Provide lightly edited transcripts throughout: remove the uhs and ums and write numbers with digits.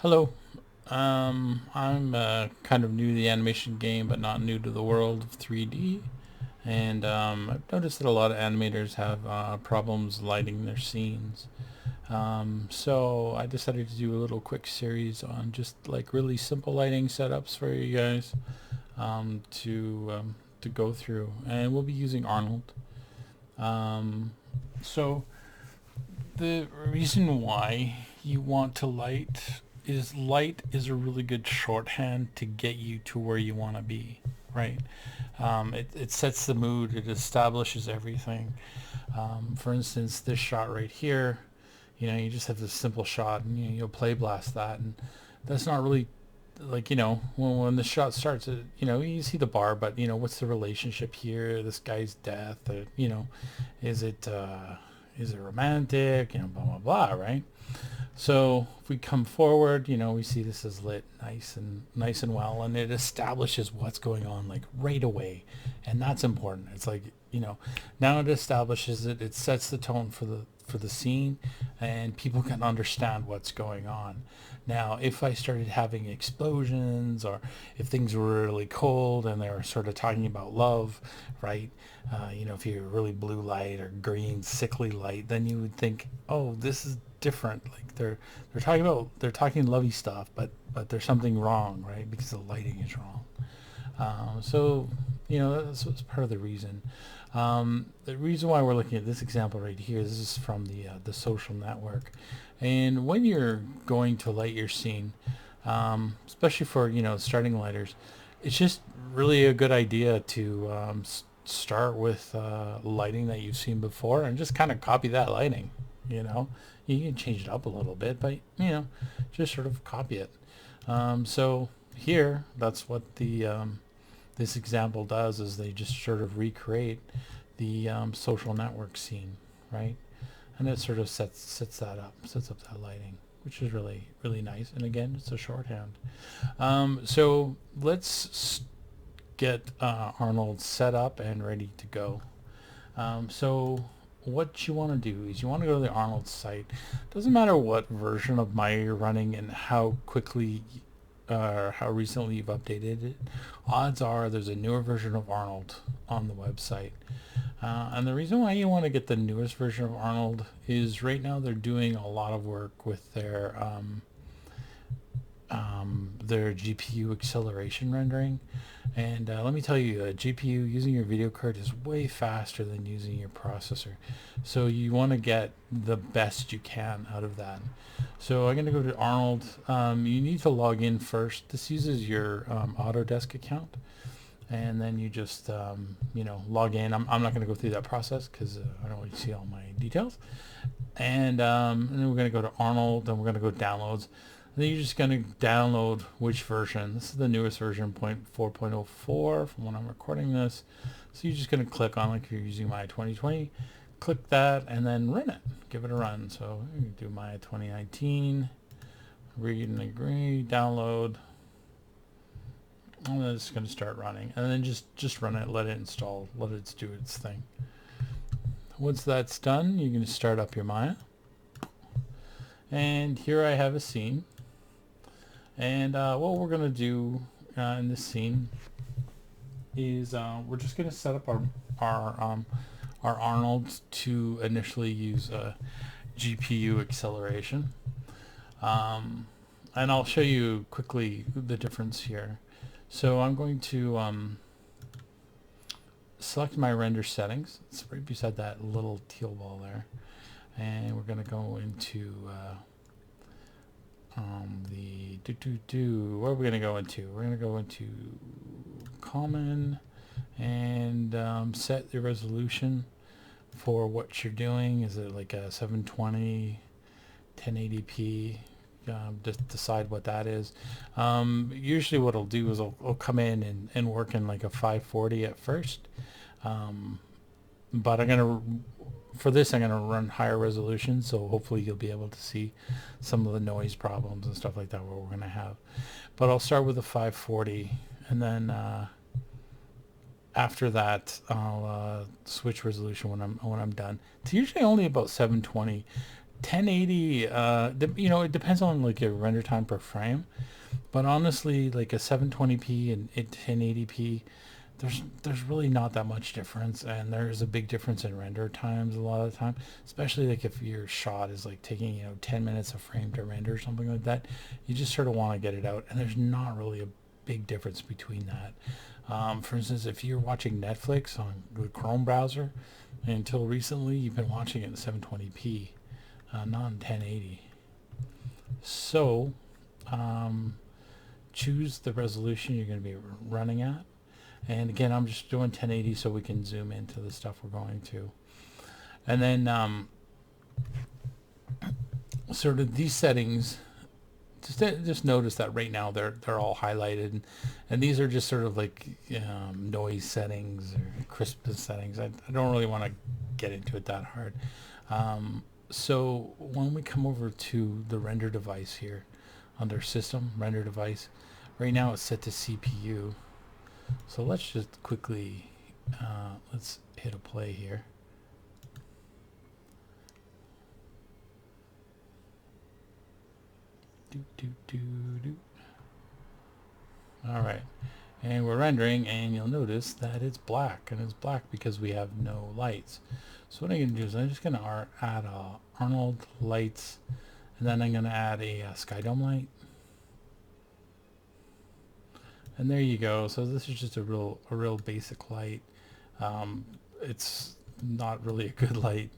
Hello. I'm kind of new to the animation game, but not new to the world of 3D. And I've noticed that a lot of animators have problems lighting their scenes. So I decided to do a little quick series on just like really simple lighting setups for you guys to go through. And we'll be using Arnold. Um, so the reason why you want to light is a really good shorthand to get you to where you want to be, right? It sets the mood, it establishes everything. For instance, this shot right here, you just have this simple shot and you'll play blast that, and that's not really like, when the shot starts, you see the bar, but what's the relationship here? This guy's death, is it is it romantic, blah blah blah, right? So if we come forward, we see this is lit nice and well, and it establishes what's going on like right away, and that's important. It's like, now it establishes it. It sets the tone for the scene, and people can understand what's going on. Now, if I started having explosions, or if things were really cold and they were sort of talking about love, right? If you're really blue light or green sickly light, then you would think, oh, this is different. Like they're talking lovey stuff, but there's something wrong, right? Because the lighting is wrong. So that's part of the reason. The reason why we're looking at this example right here, this is from the social network, and when you're going to light your scene, especially for starting lighters, it's just really a good idea to start with lighting that you've seen before and just kind of copy that lighting. You know, you can change it up a little bit, but just sort of copy it. So here, that's what the this example does, is they just sort of recreate the social network scene, right? And it sort of sets up that lighting, which is really nice. And again, it's a shorthand. So let's get Arnold set up and ready to go. So what you want to do is you want to go to the Arnold site. Doesn't matter what version of Maya you're running and how quickly or how recently you've updated it. Odds are there's a newer version of Arnold on the website. And the reason why you want to get the newest version of Arnold is right now they're doing a lot of work with their GPU acceleration rendering. And let me tell you, a GPU using your video card is way faster than using your processor. So you want to get the best you can out of that. So I'm going to go to Arnold. You need to log in first. This uses your Autodesk account. And then you just, log in. I'm not going to go through that process because I don't want you to see all my details. And then we're going to go to Arnold, and we're going to go downloads. And then you're just going to download which version. This is the newest version, 4.04 from when I'm recording this. So you're just going to click on, like if you're using Maya 2020, click that and then run it. Give it a run. So you do Maya 2019, read and agree, download. And then it's going to start running. And then just run it, let it install, let it do its thing. Once that's done, you're going to start up your Maya. And here I have a scene. And what we're going to do in this scene is we're just going to set up our Arnold to initially use GPU acceleration. And I'll show you quickly the difference here. So I'm going to select my render settings. It's right beside that little teal ball there. And we're going to go into what are we going to go into? We're going to go into common and set the resolution for what you're doing. Is it like a 720, 1080p? Just decide what that is. Usually what I'll do is I'll come in and work in like a 540 at first. But for this I'm going to run higher resolution, so hopefully you'll be able to see some of the noise problems and stuff like that what we're going to have. But I'll start with a 540, and then after that I'll switch resolution when I'm done. It's usually only about 720 1080, you know, it depends on like your render time per frame, but honestly, like a 720p and 1080p, there's really not that much difference, and there's a big difference in render times a lot of the time, especially like if your shot is like taking, you know, 10 minutes a frame to render or something like that. You just sort of want to get it out, and there's not really a big difference between that. For instance, if you're watching Netflix on the Chrome browser, until recently you've been watching it in 720p, not in 1080. So choose the resolution you're going to be running at. And again, I'm just doing 1080 so we can zoom into the stuff we're going to. And then sort of these settings, just notice that right now they're all highlighted, and these are just sort of like noise settings or crispness settings. I don't really want to get into it that hard. So when we come over to the render device here, under system, render device, right now it's set to CPU. So let's just quickly, let's hit a play here. All right, and we're rendering, and you'll notice that it's black, and it's black because we have no lights. So what I'm going to do is I'm just going to add Arnold lights, and then I'm going to add a sky dome light. And there you go. So this is just a real basic light. It's not really a good light.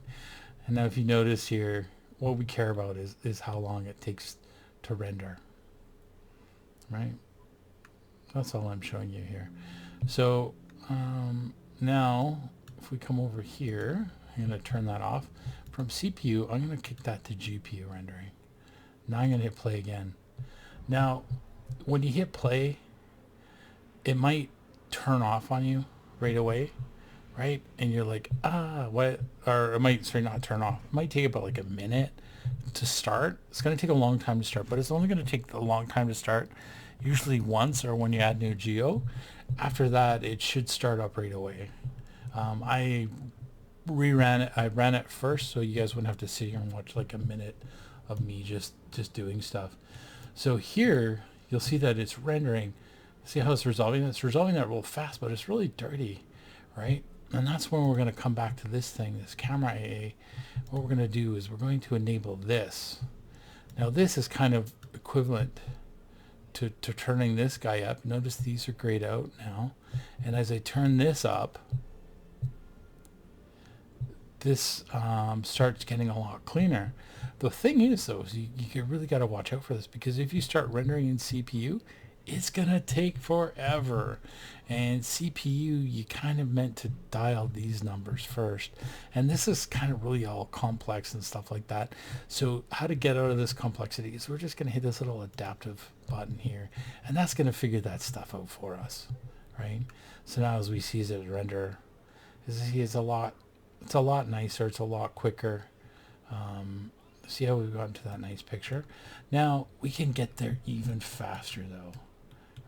And now if you notice here, what we care about is how long it takes to render, right? That's all I'm showing you here. So now if we come over here, I'm going to turn that off. From CPU, I'm going to kick that to GPU rendering. Now I'm going to hit play again. Now when you hit play, it might turn off on you right away, right? And you're like, what? Or it might, sorry, not turn off. It might take about like a minute to start. It's going to take a long time to start, but it's only going to take a long time to start, usually once or when you add new geo. After that, it should start up right away. I ran it first, so you guys wouldn't have to sit here and watch like a minute of me just doing stuff. So here, you'll see that it's rendering. See how it's resolving? It's resolving that real fast, but it's really dirty, right? And that's when we're going to come back to this thing, this camera AA. What we're going to do is we're going to enable this. Now this is kind of equivalent to turning this guy up. Notice these are grayed out now. And as I turn this up, this starts getting a lot cleaner. The thing is though, is you really got to watch out for this, because if you start rendering in CPU, it's gonna take forever, and CPU, you kind of meant to dial these numbers first, and this is kind of really all complex and stuff like that. So how to get out of this complexity is we're just gonna hit this little adaptive button here, and that's gonna figure that stuff out for us, right? So now as we see as it render, it's a lot nicer, it's a lot quicker. See how we've gotten to that nice picture. Now we can get there even faster though,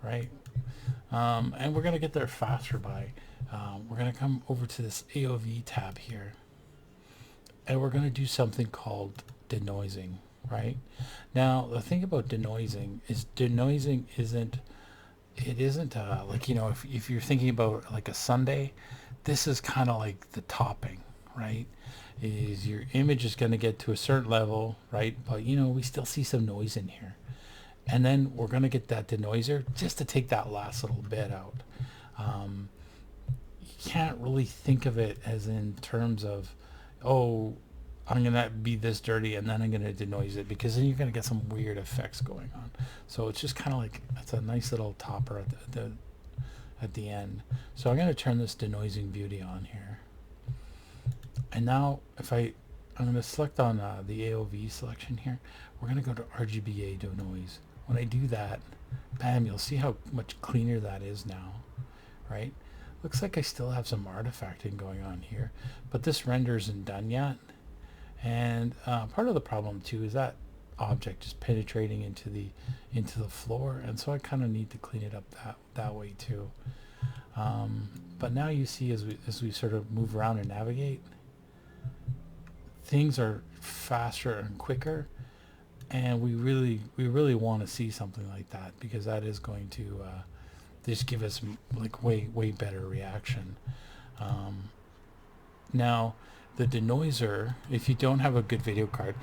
right? And we're going to get there faster by, we're going to come over to this AOV tab here, and we're going to do something called denoising, right? Now the thing about denoising is denoising isn't like, you know, if you're thinking about like a sundae, this is kind of like the topping, right? Is your image is going to get to a certain level, right? But you know, we still see some noise in here. And then we're going to get that denoiser just to take that last little bit out. You can't really think of it as in terms of, oh, I'm going to be this dirty and then I'm going to denoise it, because then you're going to get some weird effects going on. So it's just kind of like, it's a nice little topper at the end. So I'm going to turn this denoising beauty on here. And now if I'm going to select on the AOV selection here, we're going to go to RGBA denoise. When I do that, bam, you'll see how much cleaner that is now, right? Looks like I still have some artifacting going on here, but this render isn't done yet. And part of the problem too is that object is penetrating into the floor, and so I kind of need to clean it up that way too. But now you see as we sort of move around and navigate, things are faster and quicker, and we really want to see something like that, because that is going to just give us like way better reaction. Now, the denoiser, if you don't have a good video card,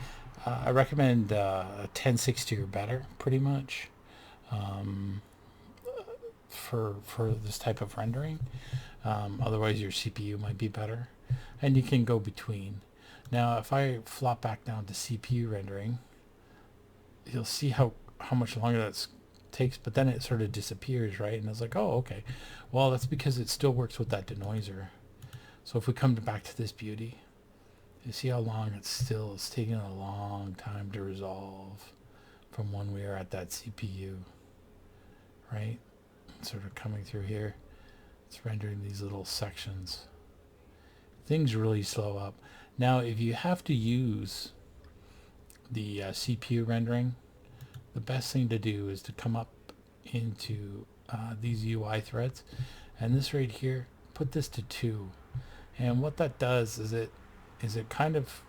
I recommend 1060 or better, pretty much, for this type of rendering. Otherwise, your CPU might be better, and you can go between. Now, if I flop back down to CPU rendering, you'll see how much longer that takes, but then it sort of disappears, right? And I was like, oh, okay. Well, that's because it still works with that denoiser. So if we come back to this beauty, you see how long it's taking a long time to resolve from when we are at that CPU, right? It's sort of coming through here. It's rendering these little sections. Things really slow up. Now, if you have to use the CPU rendering, the best thing to do is to come up into these UI threads, and this right here, put this to 2. And what that does is it kind of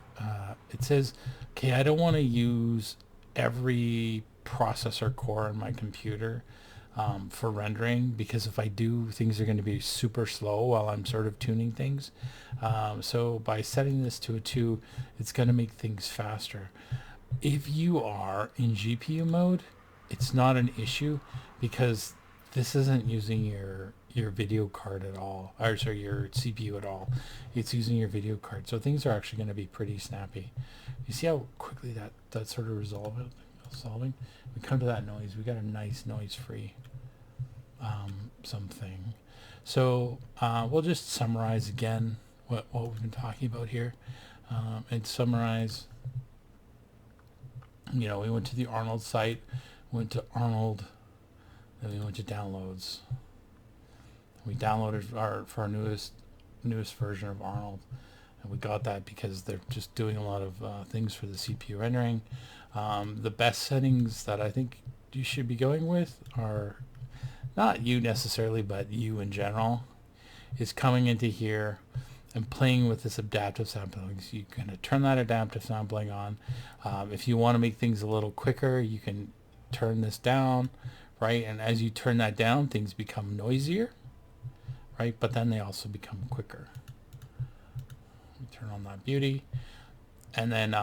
it says, okay, I don't want to use every processor core in my computer for rendering, because if I do, things are going to be super slow while I'm sort of tuning things. So by setting this to a 2, it's going to make things faster. If you are in GPU mode, it's not an issue, because this isn't using your video card at all, or sorry, your CPU at all. It's using your video card, so things are actually going to be pretty snappy. You see how quickly that sort of solving. We come to that noise. We got a nice noise-free something. So we'll just summarize again what we've been talking about here, and summarize. You know, we went to the Arnold site, went to Arnold, then we went to downloads. We downloaded for our newest version of Arnold, and we got that because they're just doing a lot of things for the CPU rendering. The best settings that I think you should be going with are not you necessarily, but you in general, is coming into here and playing with this adaptive sampling. So you can turn that adaptive sampling on. If you want to make things a little quicker, you can turn this down, right? And as you turn that down, things become noisier, right? But then they also become quicker. Turn on that beauty, and then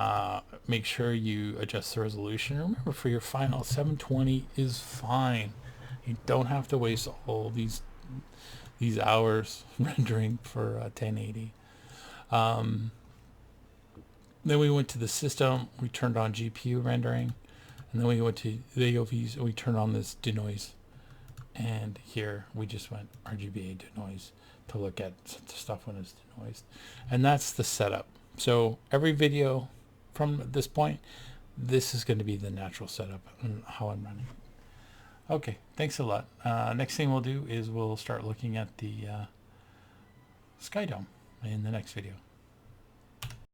make sure you adjust the resolution. Remember, for your final, 720 is fine. You don't have to waste all these hours rendering for 1080. Then we went to the system, we turned on GPU rendering, and then we went to the AOVs and we turned on this denoise. And here we just went RGBA denoise to look at stuff when it's denoised. And that's the setup. So every video from this point, this is going to be the natural setup and how I'm running. Okay, thanks a lot. Next thing we'll do is we'll start looking at the Sky Dome in the next video.